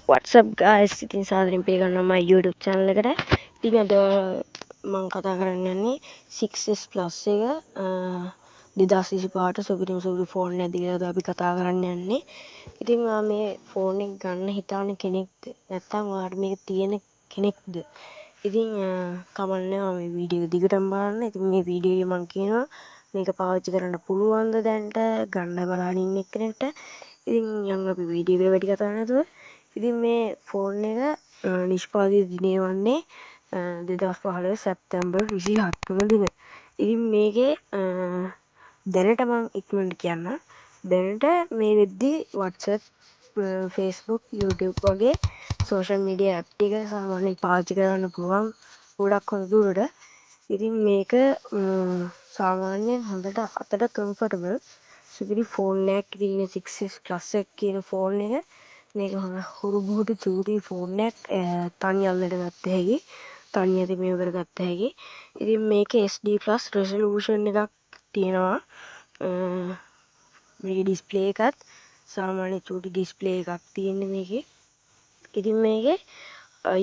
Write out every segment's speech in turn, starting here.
What's up guys, ඉතින් සාදරයෙන් පිළිගන්නවා my YouTube channel එකට. ඉතින් අද මම කතා කරන්න යන්නේ 6s Plus එක 2025ට සුපිරි ෆෝන් එකක් දිහා අපි කතා කරන්න යන්නේ. ඉතින් මේ ෆෝන් එක ගන්න හිතාන කෙනෙක්ද නැත්නම් ඔයාලට මේක තියෙන කෙනෙක්ද? ඉතින් කමන්නේ මේ වීඩියෝ දිගටම බලන්න. ඉතින් මේ වීඩියෝ මම කියනවා මේක පාවිච්චි කරන්න පුළුවන්ද දැන්ට ගන්න බලාගෙන ඉන්න කෙනෙක්ට. ඉතින් යන්න අපි වීඩියෝ එක වැඩි කතා නැතුව. ඉතින් මේ ෆෝන් එක නිෂ්පාදිත දිනය වන්නේ 2015 සැප්තැම්බර් 27 වන දින. ඉතින් මේකේ දැනට මම ඉක්මනට කියන්න. දැනට මේ වෙද්දී WhatsApp, Facebook, YouTube වගේ සෝෂල් මීඩියා ඇප් ටික සාමාන්‍යයෙන් පාවිච්චි කරන්න පුළුවන් ගොඩක් හොඳ දුරට. ඉතින් මේක සාමාන්‍යයෙන් හොඳට අතට කම්ෆර්ටබල් සුපිරි ෆෝන් එකක්. ඉතින් 6s Plus එක කියන ෆෝන් එක මේක හුරු බුහුටු චූටි ෆෝන් එකක්. තනි අල්ලට ගත්ත හැකි, තනි ඇති මේවර ගත්ත හැකි. ඉතින් මේකේ SD+ රෙසලූෂන් එකක් තියෙනවා. මේකේ ඩිස්ප්ලේ එකත් සාමාන්‍ය චූටි ඩිස්ප්ලේ එකක් තියෙන්නේ මේකේ. ඉතින් මේකේ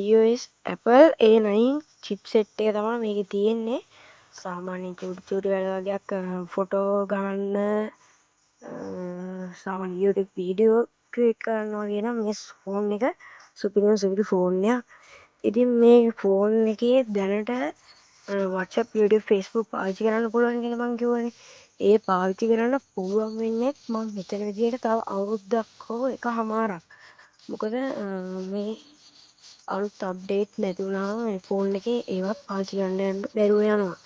iOS Apple A9 chipset එක තමයි මේකේ තියෙන්නේ. සාමාන්‍ය චූටි වැඩ වගේක් ෆොටෝ ගන්න සාමාන්‍ය YouTube වීඩියෝ ක්‍රියේට් කරනවා වගේ නම් මේ ෆෝන් එක සුපිරි ෆෝන් එකක්. ඉතින් මේ ෆෝන් එකේ දැනට WhatsApp, YouTube, Facebook පාවිච්චි කරන්න පුළුවන් කියලා මම කිව්වනේ. ඒ පාවිච්චි කරන්න පුළුවන් වෙන්නේ මම හිතන විදිහට තව අවුරුද්දක් හෝ එකහමාරක්. මොකද මේ අලුත් අප්ඩේට් නැති වුණාම මේ ෆෝන් එකේ ඒවත් පාවිච්චි කරන්න යන්න බැරුව යනවා.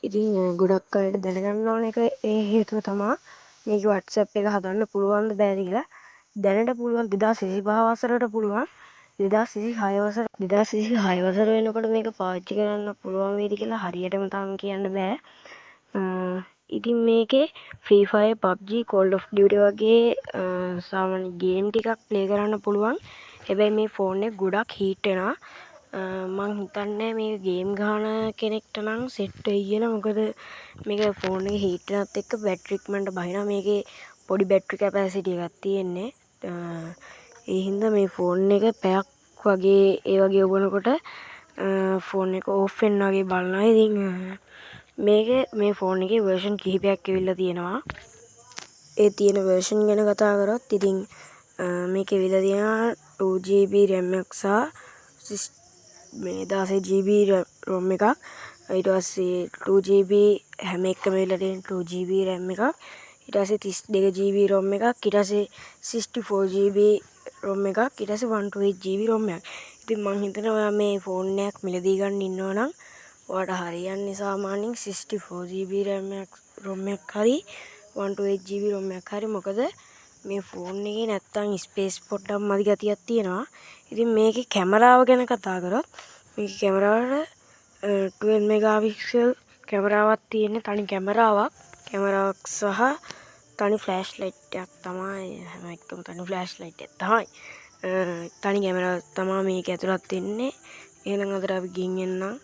ඉතින් ගොඩක් අයට දැනගන්න ඕන එක ඒ හේතුව තමයි මේක WhatsApp එක හදන්න පුළුවන්ද බැරිද කියලා. දැනට පුළුවන් 2025 වසරට පුළුවන්. 2026 වසර වෙනකොට මේක පාවිච්චි කරන්න පුළුවන් වේද කියලා හරියටම තාම කියන්න බෑ. ඉතින් මේකේ Free Fire, PUBG, Call of Duty වගේ සාමාන්‍ය ගේම් ටිකක් ප්ලේ කරන්න පුළුවන්. හැබැයි මේ ෆෝන් එක ගොඩක් හීට් වෙනවා. මං හිතන්නේ මේ ගේම් ගහන කෙනෙක්ට නම් සෙට් වෙයි කියලා. මොකද මේක ෆෝන් එක හීට් වෙනත් එක්ක බැටරි ඉක්මනට බහිනවා. මේකේ පොඩි බැටරි කැපැසිටි එකක් තියෙන්නේ. ඒ හින්දා මේ ෆෝන් එක පැයක් වගේ ඒ වගේ ඔබනකොට ෆෝන් එක ඕෆ් වෙන්න වගේ බලනවා. ඉතින් මේ ෆෝන් එකේ වර්ෂන් කිහිපයක් ඇවිල්ලා තියෙනවා. ඒ තියෙන වර්ෂන් ගැන කතා කරොත් ඉතින් මේක ඇවිල්ලා තියෙනවා 2GB RAM එකක් සහ මේ 16GB ROM එකක්. ඊට පස්සේ 2GB හැම එකම ඇවිල්ලා තියෙන 2GB RAM එකක්. ඊට පස්සේ 32GB ROM එකක්. ඊට පස්සේ 64GB ROM එකක්. ඊට පස්සේ 128GB ROM එකක්. ඉතින් මං හිතනවා ඔයා මේ ෆෝන් එකක් මිලදී ගන්න ඉන්නවා නම් ඔයාට හරියන්නේ සාමාන්‍යයෙන් 64GB ROM එකක් හරි 128GB ROM එකක් හරි. මොකද මේ ෆෝන් එකේ නැත්තම් ස්පේස් පොඩ්ඩක් මදි ගතියක් තියෙනවා. ඉතින් මේකේ කැමරාව ගැන කතා කරොත් මේකේ කැමරාවට 12 මෙගාපික්සල් කැමරාවක් තියෙන්නේ. තනි කැමරාවක් සහ තනි ෆ්ලෑෂ් ලයිට් එකක් තමයි. හැම එකම තනි ෆ්ලෑෂ් ලයිට් එකක් තමයි. තනි කැමරාවක් තමයි මේක ඇතුළත් වෙන්නේ. එහෙනම් අද අපි ගින් එන්නම්.